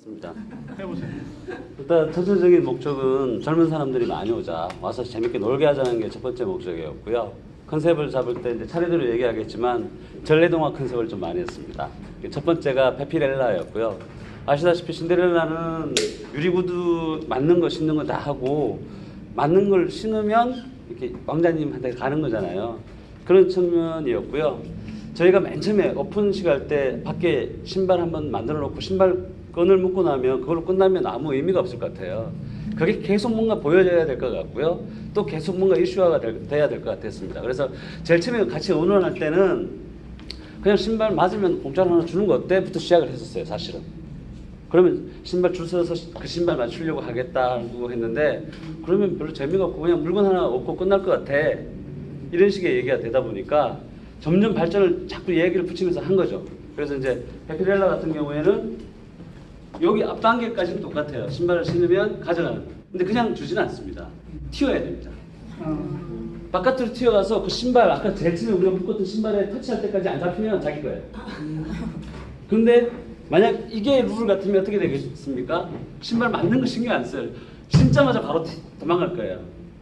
있습니다. 해보세요. 일단 전체적인 목적은 젊은 사람들이 많이 오자, 와서 재밌게 놀게 하자는 게 첫 번째 목적이었고요. 컨셉을 잡을 때 이제 차례대로 얘기하겠지만 전래동화 컨셉을 좀 많이 했습니다. 첫 번째가 페피렐라였고요. 아시다시피 신데렐라는 유리구두 맞는 거 신는 거 다 하고 맞는 걸 신으면 이렇게 왕자님한테 가는 거잖아요. 그런 측면이었고요. 저희가 맨 처음에 오픈식 할 때 밖에 신발 한번 만들어 놓고 신발끈을 묶고 나면 그걸로 끝나면 아무 의미가 없을 것 같아요. 그게 계속 뭔가 보여져야 될 것 같고요. 또 계속 뭔가 이슈화가 돼야 될 것 같았습니다. 그래서 제일 처음에 같이 의논할 때는 그냥 신발 맞으면 공짜로 하나 주는 거 어때? 부터 시작을 했었어요, 사실은. 그러면 신발 줄 서서 그 신발 맞추려고 하겠다고 했는데 그러면 별로 재미가 없고 그냥 물건 하나 얻고 끝날 것 같아. 이런 식의 얘기가 되다 보니까 점점 발전을 자꾸 얘기를 붙이면서 한 거죠. 그래서 이제 페피렐라 같은 경우에는 여기 앞 단계까지는 똑같아요. 신발을 신으면 가져가는. 근데 그냥 주지는 않습니다. 튀어야 됩니다. 바깥으로 튀어가서 그 신발, 아까 제일 처음에 우리가 묶었던 신발에 터치할 때까지 안 잡히면 자기 거예요. 근데 만약 이게 룰 같으면 어떻게 되겠습니까? 신발 맞는 거 신경 안 써요. 신자마자 바로 도망갈 거예요.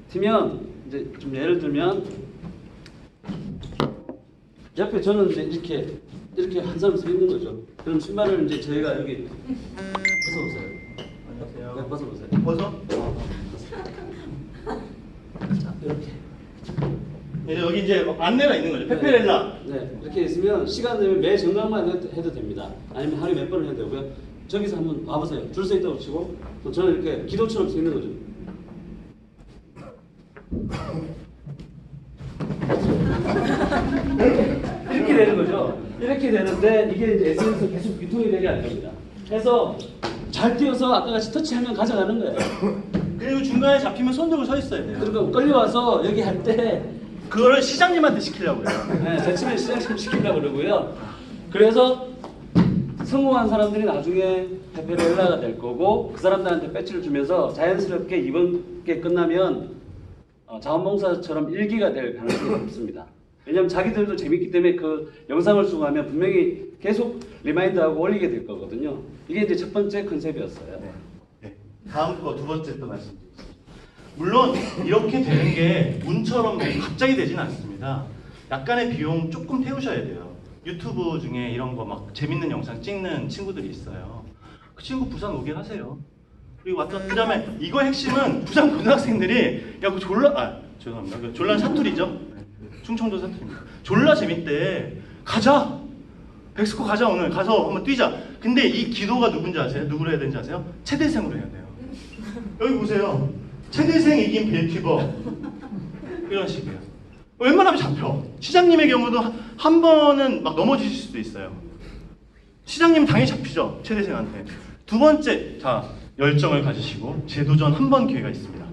튀면 이제 좀 예를 들면 옆에 저는 이제 이렇게 한 사람 서 있는 거죠. 그럼 신발을 이제 저희가 여기 벗어보세요. 안녕하세요. 네, 벗어보세요. 벗어? 자, 이렇게. 네, 여기 이제 안내가 있는 거죠. 페페렐라. 네, 이렇게 있으면 시간 되면 매 정각만 해도 됩니다. 아니면 하루에 몇 번을 해도 되고요. 저기서 한번 와보세요. 줄 서 있다고 치고 또 저는 이렇게 기도처럼 서 있는 거죠. 이렇게 되는 거죠. 이렇게 되는데 이게 이제 SNS에서 계속 유통이 되게 안 됩니다. 그래서 잘 뛰어서 아까 같이 터치하면 가져가는 거예요. 그리고 중간에 잡히면 손 들고 서 있어야 돼요. 그리고 끌려와서 여기 할 때 그거를 시장님한테 시키려고요. 네, 제침에 시작좀 시키려고 그러고요. 그래서 성공한 사람들이 나중에 페페렐라가 될 거고 그 사람들한테 배지를 주면서 자연스럽게 이번 게 끝나면 자원봉사처럼 일기가 될 가능성이 높습니다. 왜냐하면 자기들도 재밌기 때문에 그 영상을 수거하면 분명히 계속 리마인드하고 올리게 될 거거든요. 이게 이제 첫 번째 컨셉이었어요. 네. 다음 거 두 번째 또 말씀드리겠습니다. 물론 이렇게 되는 게 운처럼 갑자기 되진 않습니다. 약간의 비용 조금 태우셔야 돼요. 유튜브 중에 이런 거 막 재밌는 영상 찍는 친구들이 있어요. 그 친구 부산 오게 하세요. 그리고 왔다 그다음에 이거 핵심은 부산 고등학생들이 야 그 죄송합니다. 그 졸라 사투리죠. 네. 충청도 사투리입니다. 졸라 재밌대. 가자. 백스코 가자 오늘 가서 한번 뛰자. 근데 이 기도가 누군지 아세요? 누구로 해야 되는지 아세요? 최대생으로 해야 돼요. 여기 보세요. 최대생 이긴 벨티버 이런 식이에요. 웬만하면 잡혀. 시장님의 경우도 한 번은 막 넘어지실 수도 있어요. 시장님 당연히 잡히죠. 최대생한테. 두 번째, 자 열정을 가지시고 재도전 한 번 기회가 있습니다.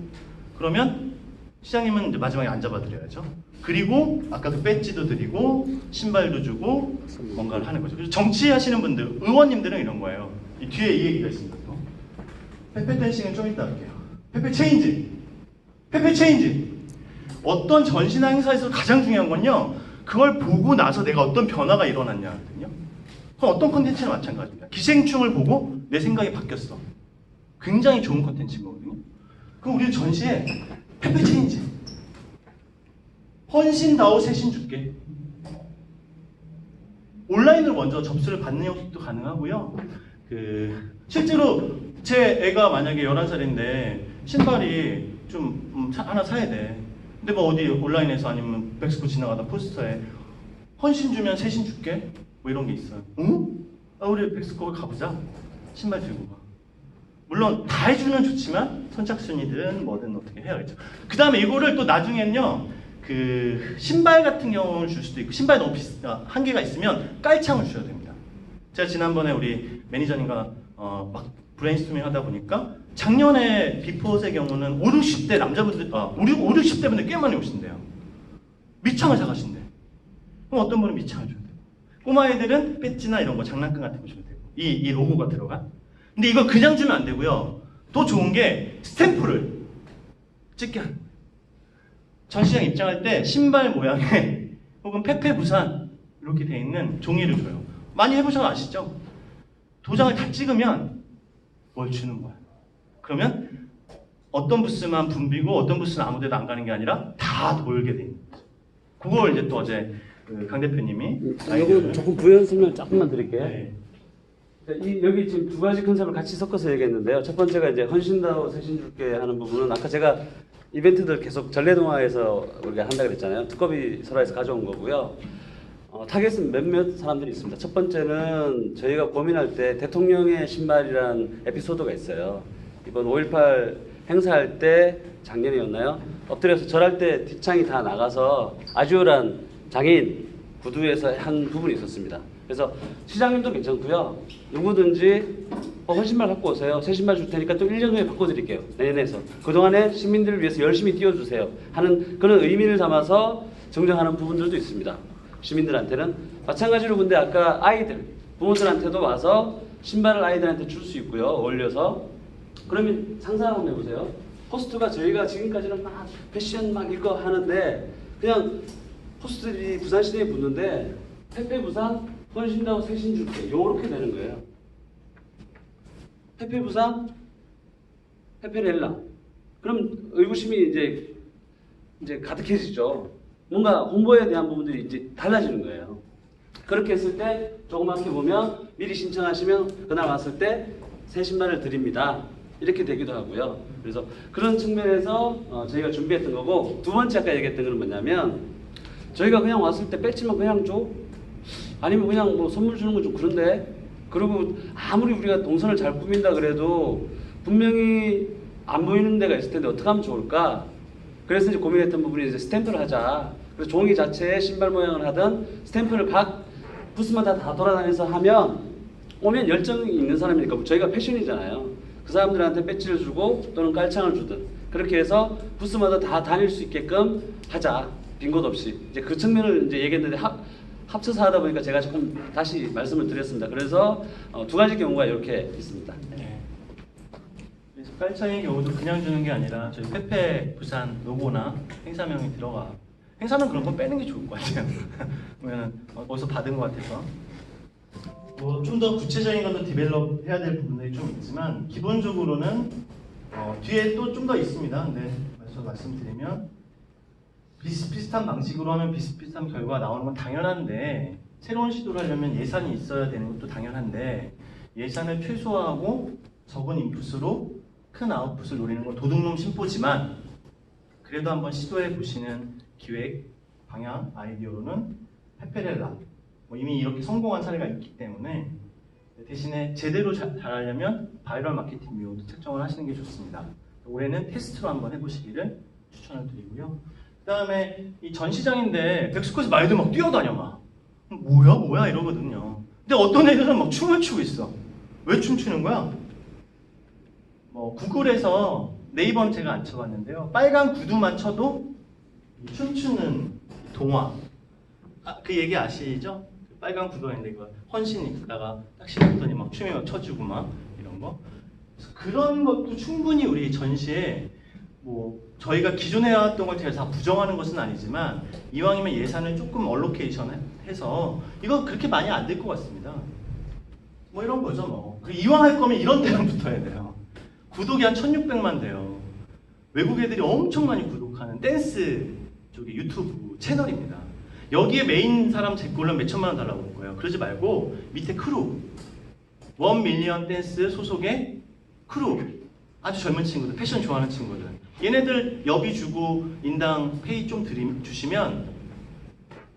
그러면 시장님은 이제 마지막에 안 잡아드려야죠. 그리고 아까 그 배지도 드리고 신발도 주고 뭔가를 하는 거죠. 그래서 정치하시는 분들, 의원님들은 이런 거예요. 이 뒤에 이 얘기가 있습니다. 또. 페페 댄싱은 좀 이따 할게요. 페페 체인지. 페페 체인지. 어떤 전시나 행사에서 가장 중요한 건요. 그걸 보고 나서 내가 어떤 변화가 일어났냐거든요. 그럼 어떤 컨텐츠나 마찬가지입니다. 기생충을 보고 내 생각이 바뀌었어. 굉장히 좋은 컨텐츠인 거거든요. 그럼 우리 전시에 페페 체인지. 헌신다오 세신 줄게. 온라인으로 먼저 접수를 받는 형식도 가능하고요. 실제로 제 애가 만약에 11살인데 신발이 좀 하나 사야 돼. 근데 뭐 어디 온라인에서 아니면 백스코 지나가다 포스터에 헌신 주면 세신 줄게. 뭐 이런 게 있어요. 응? 우리 백스코 가보자. 신발 들고 가. 물론 다 해주면 좋지만 선착순이든 뭐든 어떻게 해야겠죠. 그 다음에 이거를 또 나중에는요. 그 신발 같은 경우를 줄 수도 있고 신발 너무 한계가 있으면 깔창을 주셔야 됩니다. 제가 지난번에 우리 매니저님과 막 브레인스토밍 하다 보니까 작년에 비포스의 경우는 5, 60대 남자분들 5, 60대 분들 꽤 많이 오신대요. 밑창을 사가신대. 그럼 어떤 분은 밑창을 줘야 돼요. 꼬마 애들은 배지나 이런 거 장난감 같은 거 줘야 돼요. 이 로고가 들어가. 근데 이거 그냥 주면 안 되고요. 더 좋은 게 스탬프를 찍게 하는 거예요. 전시장 입장할 때 신발 모양에 혹은 페페 부산 이렇게 돼 있는 종이를 줘요. 많이 해보셔서 아시죠? 도장을 다 찍으면 뭘 주는 거야. 그러면 어떤 부스만 붐비고 어떤 부스는 아무 데도 안 가는 게 아니라 다 돌게 돼 있는 거죠. 그걸 이제 또 어제 강 대표님이 이거 조금 부연 설명 조금만 드릴게요. 네. 여기 지금 두 가지 컨셉을 같이 섞어서 얘기했는데요. 첫 번째가 이제 헌신다고 세신 줄게 하는 부분은 아까 제가 이벤트들 계속 전래동화에서 우리가 한다 그랬잖아요. 두꺼비 설화에서 가져온 거고요. 타겟은 몇몇 사람들이 있습니다. 첫 번째는 저희가 고민할 때 대통령의 신발이라는 에피소드가 있어요. 이번 5.18 행사할 때 작년이었나요? 엎드려서 절할 때 뒷창이 다 나가서 아주열한 장애인 구두에서 한 부분이 있었습니다. 그래서 시장님도 괜찮고요. 누구든지 헌신발 갖고 오세요. 새 신발 줄 테니까 또 1년 후에 바꿔드릴게요. 내년에서. 그동안에 시민들을 위해서 열심히 뛰어주세요. 하는 그런 의미를 담아서 정정하는 부분들도 있습니다. 시민들한테는. 마찬가지로 근데 아까 아이들, 부모들한테도 와서 신발을 아이들한테 줄 수 있고요. 올려서. 그러면 상상 한번 해보세요. 포스트가 저희가 지금까지는 막 패션 막 이거 하는데 그냥 포스트들이 부산시내에 붙는데 페페 부산 헌신다고 세신 줄게 요렇게 되는 거예요. 페페 부산 페페렐라. 그럼 의구심이 이제 가득해지죠. 뭔가 홍보에 대한 부분들이 이제 달라지는 거예요. 그렇게 했을 때 조그맣게 보면 미리 신청하시면 그날 왔을 때 새 신발을 드립니다. 이렇게 되기도 하고요. 그래서 그런 측면에서 저희가 준비했던 거고, 두 번째 아까 얘기했던 건 뭐냐면 저희가 그냥 왔을 때 배지만 그냥 줘? 아니면 그냥 뭐 선물 주는 건 좀 그런데? 그리고 아무리 우리가 동선을 잘 꾸민다 그래도 분명히 안 보이는 데가 있을 텐데 어떻게 하면 좋을까? 그래서 이제 고민했던 부분이 이제 스탬프를 하자. 그래서 종이 자체에 신발 모양을 하던 스탬프를 각 부스마다 다 돌아다녀서 하면 오면 열정이 있는 사람이니까 저희가 패션이잖아요. 그 사람들한테 배지를 주고 또는 깔창을 주든 그렇게 해서 부스마다 다 다닐 수 있게끔 하자. 빈 곳 없이. 이제 그 측면을 이제 얘기했는데 합쳐서 하다 보니까 제가 조금 다시 말씀을 드렸습니다. 그래서 두 가지 경우가 이렇게 있습니다. 네. 그래서 깔창의 경우도 그냥 주는 게 아니라 저희 페페 부산 로고나 행사명이 들어가. 행사명 그런 건 빼는 게 좋을 것 같아요. 그러면 어디서 받은 것 같아서. 좀 더 구체적인 것도 디벨롭 해야 될 부분들이 좀 있지만 기본적으로는 뒤에 또 좀 더 있습니다. 근데 말씀드리면 비슷비슷한 방식으로 하면 비슷비슷한 결과가 나오는 건 당연한데 새로운 시도를 하려면 예산이 있어야 되는 것도 당연한데 예산을 최소화하고 적은 인풋으로 큰 아웃풋을 노리는 건 도둑놈 심보지만 그래도 한번 시도해 보시는 기획, 방향, 아이디어로는 페페렐라 이미 이렇게 성공한 사례가 있기 때문에 대신에 제대로 잘하려면 바이럴 마케팅 비용도 책정을 하시는 게 좋습니다. 올해는 테스트로 한번 해보시기를 추천을 드리고요. 그 다음에 이 전시장인데 백스코에서 말들 막 뛰어다녀 막 뭐야 이러거든요. 근데 어떤 애들은 막 춤을 추고 있어. 왜 춤추는 거야? 구글에서 네이버는 제가 안 쳐봤는데요. 빨간 구두만 쳐도 춤추는 동화. 그 얘기 아시죠? 빨간 구두가 있는데 이거 헌신 입다가 딱 신었더니 막 춤이 막 춰주고 막 이런 거. 그런 것도 충분히 우리 전시에 저희가 기존에 해왔던 걸 제가 다 부정하는 것은 아니지만 이왕이면 예산을 조금 얼로케이션 해서 이거 그렇게 많이 안 될 것 같습니다. 이런 거죠 이왕 할 거면 이런 데랑 붙어야 돼요. 구독이 한 1600만 돼요. 외국 애들이 엄청 많이 구독하는 댄스 쪽의 유튜브 채널입니다. 여기에 메인 사람 제꼴로 몇천만 원 달라고 할 거예요. 그러지 말고 밑에 크루 1 밀리언 댄스 소속의 크루 아주 젊은 친구들, 패션 좋아하는 친구들 얘네들 여비 주고 인당 페이 좀 주시면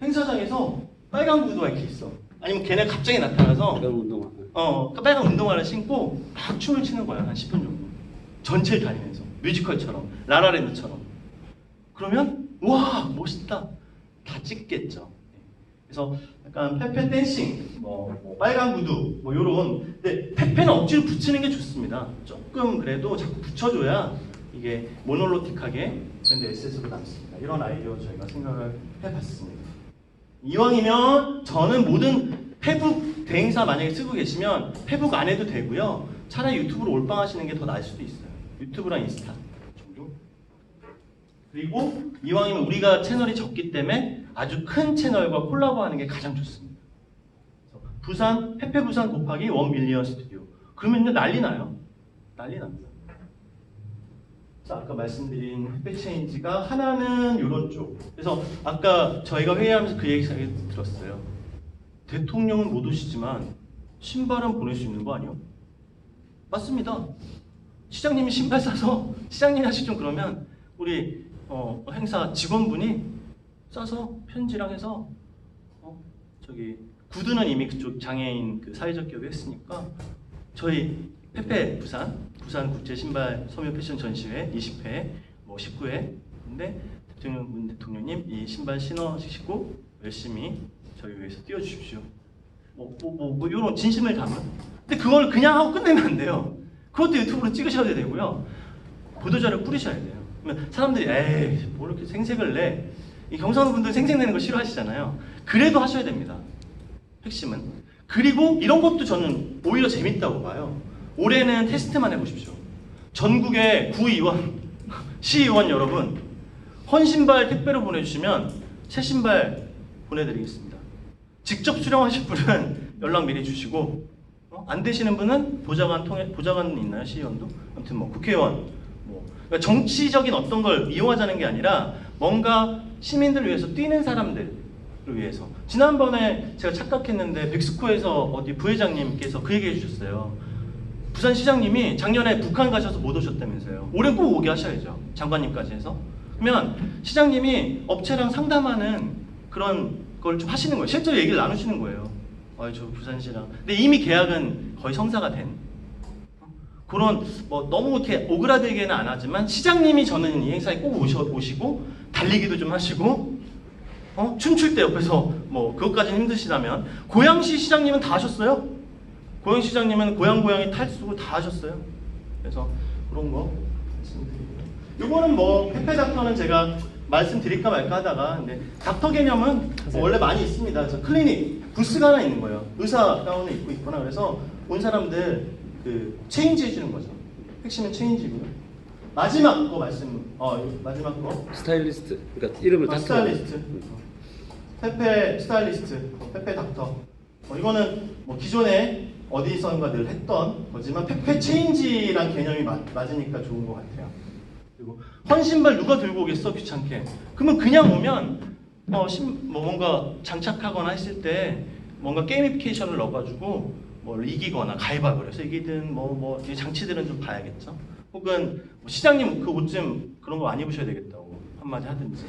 행사장에서 빨간 구두가 이렇게 있어. 아니면 걔네 갑자기 나타나서 빨간 운동화. 빨간 운동화를 신고 막 춤을 추는 거야. 한 10분 정도. 전체를 다니면서 뮤지컬처럼 라라랜드처럼. 그러면 와 멋있다. 다 찍겠죠. 그래서 약간 페페 댄싱, 빨간 구두, 요런. 근데 페페는 억지로 붙이는 게 좋습니다. 조금 그래도 자꾸 붙여줘야 이게 모놀로틱하게 브랜드 에셋으로 남습니다. 이런 아이디어 저희가 생각을 해봤습니다. 이왕이면 저는 모든 페북 대행사 만약에 쓰고 계시면 페북 안 해도 되고요. 차라리 유튜브로 올빵하시는 게 더 나을 수도 있어요. 유튜브랑 인스타 정도. 그리고 이왕이면 우리가 채널이 적기 때문에 아주 큰 채널과 콜라보하는 게 가장 좋습니다. 부산 페페 부산 곱하기 1 밀리언 스튜디오. 그러면 난리 나요. 난리 납니다. 자, 아까 말씀드린 햇볕 체인지가 하나는 이런 쪽. 그래서 아까 저희가 회의하면서 그 얘기 들었어요. 대통령은 못 오시지만 신발은 보낼 수 있는 거 아니요? 맞습니다. 시장님이 신발 사서 시장님이 하시 좀 그러면 우리 행사 직원분이 싸서 편지랑 해서 저기 구두는 이미 그쪽 장애인 그 사회적 기업이 했으니까 저희 페페 부산 국제 신발 소묘 패션 전시회 20회 뭐 19회 근데 문 대통령님 이 신발 신으시고 열심히 저희 위해서 띄워주십시오. 뭐 이런 진심을 담은. 근데 그걸 그냥 하고 끝내면 안 돼요. 그것도 유튜브로 찍으셔야 되고요. 보도자료 뿌리셔야 돼요. 그러면 사람들이 에이 뭘 이렇게 생색을 내. 이 경상도분들 생색 내는 거 싫어하시잖아요. 그래도 하셔야 됩니다. 핵심은. 그리고 이런 것도 저는 오히려 재밌다고 봐요. 올해는 테스트만 해보십시오. 전국의 구의원, 시의원 여러분 헌신발 택배로 보내주시면 새 신발 보내드리겠습니다. 직접 수령하실 분은 연락 미리 주시고 안 되시는 분은 보좌관 있나요? 시의원도? 아무튼 뭐 국회의원 그러니까 정치적인 어떤 걸 이용하자는 게 아니라 뭔가 시민들을 위해서 뛰는 사람들을 위해서. 지난번에 제가 착각했는데 백스코에서 어디 부회장님께서 그 얘기 해주셨어요. 부산시장님이 작년에 북한 가셔서 못 오셨다면서요. 올해 꼭 오게 하셔야죠. 장관님까지 해서. 그러면 시장님이 업체랑 상담하는 그런 걸 좀 하시는 거예요. 실제로 얘기를 나누시는 거예요. 저 부산시랑. 근데 이미 계약은 거의 성사가 된 그런 뭐 너무 이렇게 오그라들게는 안 하지만 시장님이 저는 이 행사에 꼭 오시고 달리기도 좀 하시고 춤출 때 옆에서 뭐 그것까지는 힘드시다면 고양시 시장님은 다 하셨어요. 고양시 시장님은 고양이 탈수고 다 하셨어요. 그래서 그런 거 말씀드리고요. 이거는 뭐 페페 닥터는 제가 말씀드릴까 말까 하다가 근데 닥터 개념은 뭐 원래 많이 있습니다. 그래서 클리닉 부스가 하나 있는 거예요. 의사 가운을 입고 있거나 그래서 온 사람들 그 체인지 해주는 거죠. 핵심은 체인지고요. 마지막 거 마지막 거 스타일리스트. 그러니까 이름을 다 스타일리스트. 페페 스타일리스트, 페페 닥터. 이거는 뭐 기존에 어디선가 늘 했던 거지만 페페 체인지란 개념이 맞으니까 좋은 것 같아요. 그리고 헌신발 누가 들고 오겠어 귀찮게. 그러면 그냥 오면 뭔가 장착하거나 했을 때 뭔가 게이미피케이션을 넣어가지고 뭘 이기거나 가위바위보를 해서 이기든 이 장치들은 좀 봐야겠죠. 혹은 뭐 시장님 그 옷 좀 그런 거 안 입으셔야 되겠다고 한마디 하든지.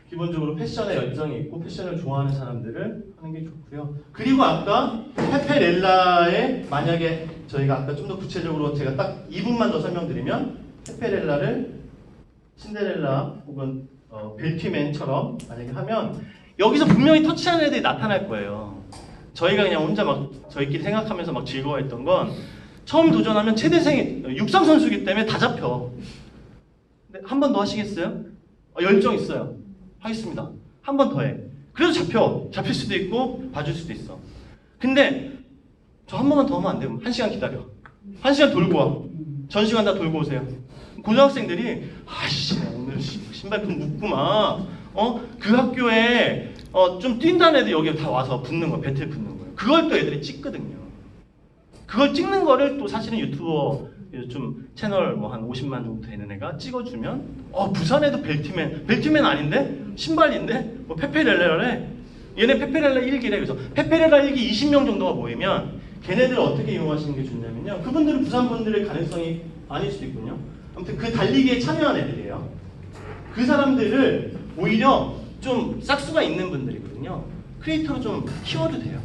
기본적으로 패션에 열정이 있고 패션을 좋아하는 사람들을 하는 게 좋고요. 그리고 아까 페페렐라에 만약에 저희가 아까 좀 더 구체적으로 제가 딱 2분만 더 설명드리면 페페렐라를 신데렐라 혹은 벨티맨처럼 만약에 하면 여기서 분명히 터치하는 애들이 나타날 거예요. 저희가 그냥 혼자 막 저희끼리 생각하면서 막 즐거워했던 건 처음 도전하면 최대생이 육상 선수이기 때문에 다 잡혀. 근데 한 번 더 하시겠어요? 열정 있어요. 하겠습니다. 한 번 더 해. 그래도 잡힐 수도 있고 봐줄 수도 있어. 근데 저 한 번만 더 하면 안 돼요. 1시간 기다려. 1시간 돌고 와. 전 시간 다 돌고 오세요. 고등학생들이 아이씨 오늘 신발끈 묶구만. 그 학교에 좀 뛴다는 애들 여기 다 와서 붙는 거야. 배틀 붙는 거예요. 그걸 또 애들이 찍거든요. 그걸 찍는 거를 또 사실은 유튜버 좀 채널 뭐 한 50만 정도 되는 애가 찍어주면 부산에도 벨트맨 아닌데? 신발인데? 뭐 페페렐라래? 얘네 페페렐라 1기래. 그래서 페페렐라 1기 20명 정도가 모이면 걔네들을 어떻게 이용하시는 게 좋냐면요. 그분들은 부산 분들의 가능성이 아닐 수도 있군요. 아무튼 그 달리기에 참여한 애들이에요. 그 사람들을 오히려 좀 싹수가 있는 분들이거든요. 크리에이터로 좀 키워도 돼요.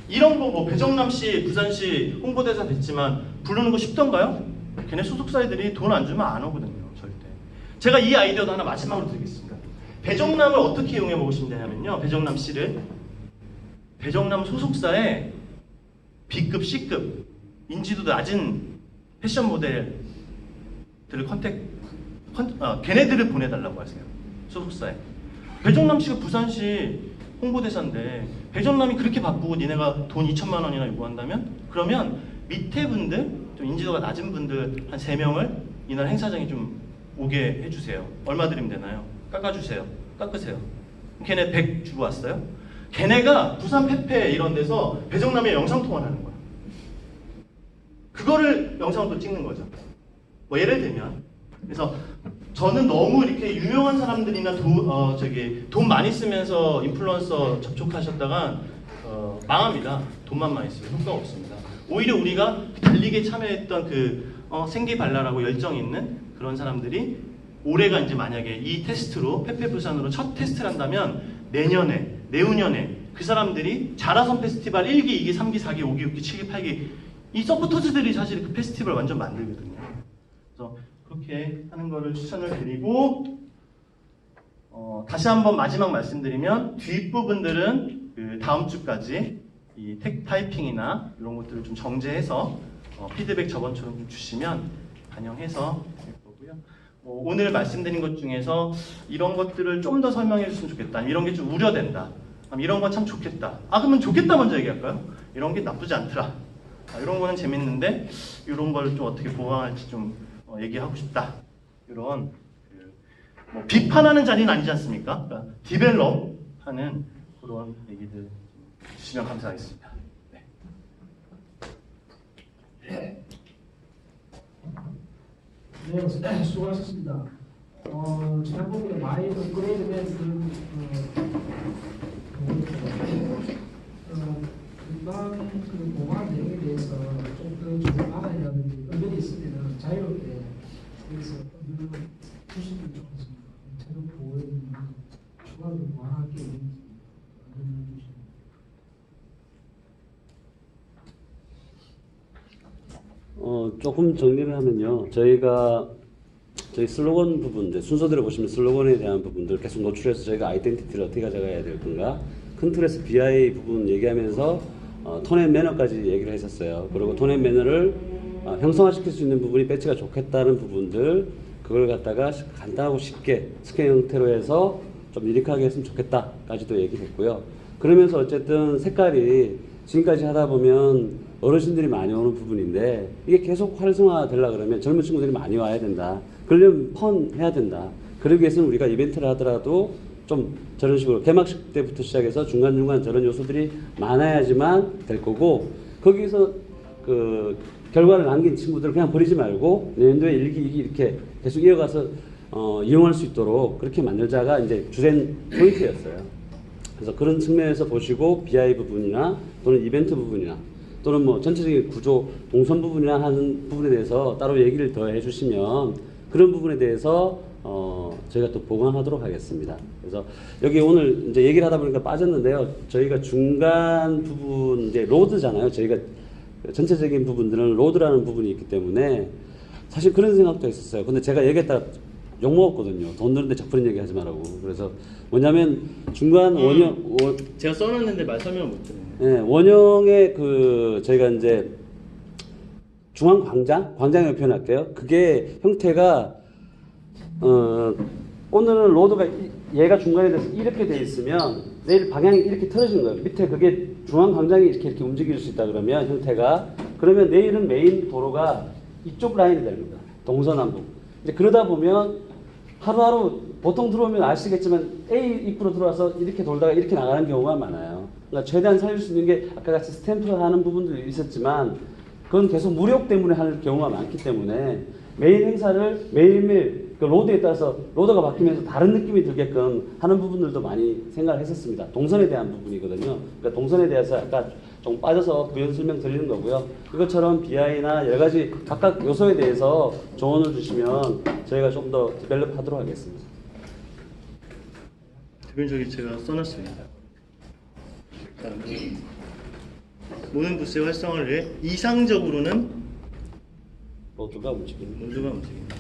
이런 거 뭐 배정남 씨, 부산시 홍보대사 됐지만 부르는 거 쉽던가요? 걔네 소속사 애들이 돈 안 주면 안 오거든요. 절대. 제가 이 아이디어도 하나 마지막으로 드리겠습니다. 배정남을 어떻게 이용해 보시면 되냐면요. 배정남 씨를 배정남 소속사에 B급, C급 인지도 낮은 패션 모델들을 걔네들을 보내달라고 하세요. 소속사에. 배정남 씨가 부산시 홍보대사인데 배정남이 그렇게 바쁘고 니네가 돈 2천만 원이나 요구한다면 그러면 밑에 분들 좀 인지도가 낮은 분들 한 3명을 이날 행사장에 좀 오게 해주세요. 얼마 드리면 되나요? 깎아주세요. 깎으세요. 걔네 100 주고 왔어요. 걔네가 부산 페페 이런 데서 배정남이 영상통화를 하는 거야. 그거를 영상으로 또 찍는 거죠. 뭐 예를 들면 그래서 저는 너무 이렇게 유명한 사람들이나 돈 많이 쓰면서 인플루언서 접촉하셨다가 망합니다. 돈만 많이 쓰고 효과가 없습니다. 오히려 우리가 달리기에 참여했던 생기발랄하고 열정 있는 그런 사람들이 올해가 이제 만약에 이 테스트로 페페부산으로 첫 테스트를 한다면 내년에 내후년에 그 사람들이 자라섬 페스티벌 1기, 2기, 3기, 4기, 5기, 6기, 7기, 8기 이 서포터즈들이 사실 그 페스티벌 완전 만들거든요. 그래서 그렇게 하는 거를 추천을 드리고 다시 한번 마지막 말씀드리면 뒷부분들은 그 다음 주까지 이 타이핑이나 이런 것들을 좀 정제해서 피드백 저번처럼 좀 주시면 반영해서 될 거고요. 오늘 말씀드린 것 중에서 이런 것들을 좀 더 설명해 줬으면 좋겠다. 이런 게 좀 우려된다. 이런 건 참 좋겠다. 그러면 좋겠다 먼저 얘기할까요? 이런 게 나쁘지 않더라. 이런 거는 재밌는데 이런 걸 좀 어떻게 보완할지 좀 얘기하고 싶다. 이런 뭐 비판하는 자리는 아니지 않습니까? 그러니까 디벨롭하는 그런 얘기들 주시면 감사하겠습니다. 네, 수고하셨습니다. 지난번에 많이 업그레이드된 금방 그 보관 내용에 대해서 좀더 알아야라든지 의견이 있으면 자유롭게 그래서 의견을 주시면 좋겠습니다. 제도 보호에 추가로 보완할 게 있는지 의견을 주시면. 조금 정리를 하면요. 저희 슬로건 부분, 이제 순서대로 보시면 슬로건에 대한 부분들 계속 노출해서 저희가 아이덴티티를 어떻게 가져가야 될 건가. 큰 틀에서 BI 부분 얘기하면서 톤앤 매너까지 얘기를 했었어요. 그리고 톤앤 매너를 형성화시킬 수 있는 부분이 배치가 좋겠다는 부분들, 그걸 갖다가 간단하고 쉽게 스캔 형태로 해서 좀 유니크하게 했으면 좋겠다까지도 얘기했고요. 그러면서 어쨌든 색깔이 지금까지 하다 보면 어르신들이 많이 오는 부분인데 이게 계속 활성화 되려고 그러면 젊은 친구들이 많이 와야 된다. 그러려면 해야 된다. 그러기 위해서는 우리가 이벤트를 하더라도 좀 저런 식으로 개막식 때부터 시작해서 중간중간 저런 요소들이 많아야지만 될 거고, 거기서 그 결과를 남긴 친구들을 그냥 버리지 말고 내년도에 1기, 2기 이렇게 계속 이어가서 이용할 수 있도록 그렇게 만들자가 이제 주된 포인트였어요. 그래서 그런 측면에서 보시고 BI 부분이나 또는 이벤트 부분이나 또는 뭐 전체적인 구조, 동선 부분이나 하는 부분에 대해서 따로 얘기를 더 해주시면 그런 부분에 대해서 저희가 또 보강하도록 하겠습니다. 그래서 여기 오늘 이제 얘기를 하다 보니까 빠졌는데요. 저희가 중간 부분 이제 로드잖아요. 저희가 전체적인 부분들은 로드라는 부분이 있기 때문에 사실 그런 생각도 했었어요. 근데 제가 얘기했다가 욕 먹었거든요. 돈 드는데 작푸린 얘기 하지 말라고. 그래서 뭐냐면 중간 원형 제가 써놨는데 말 설명을 못 드리네요. 네, 원형의 저희가 이제 중앙 광장을 표현할게요. 그게 형태가 오늘은 로드가 얘가 중간에 돼서 이렇게 돼 있으면 내일 방향이 이렇게 틀어지는 거예요. 밑에 그게 중앙 광장이 이렇게 움직일 수 있다 그러면 형태가, 그러면 내일은 메인 도로가 이쪽 라인이 됩니다. 동서남북. 이제 그러다 보면 하루하루 보통 들어오면 아시겠지만 A 입구로 들어와서 이렇게 돌다가 이렇게 나가는 경우가 많아요. 그러니까 최대한 살릴 수 있는 게 아까 같이 스탬프를 하는 부분도 있었지만 그건 계속 무력 때문에 할 경우가 많기 때문에 메인 행사를 매일매일 그 로드에 따라서 로드가 바뀌면서 다른 느낌이 들게끔 하는 부분들도 많이 생각을 했었습니다. 동선에 대한 부분이거든요. 그러니까 동선에 대해서 약간 좀 빠져서 부연 설명 드리는 거고요. 이것처럼 BI나 여러 가지 각각 요소에 대해서 조언을 주시면 저희가 좀 더 디벨롭 하도록 하겠습니다. 대표님 저기 제가 써놨습니다. 모든 부스의 활성화를 위해 이상적으로는 로드가 움직입니다. 모두가 움직입니다.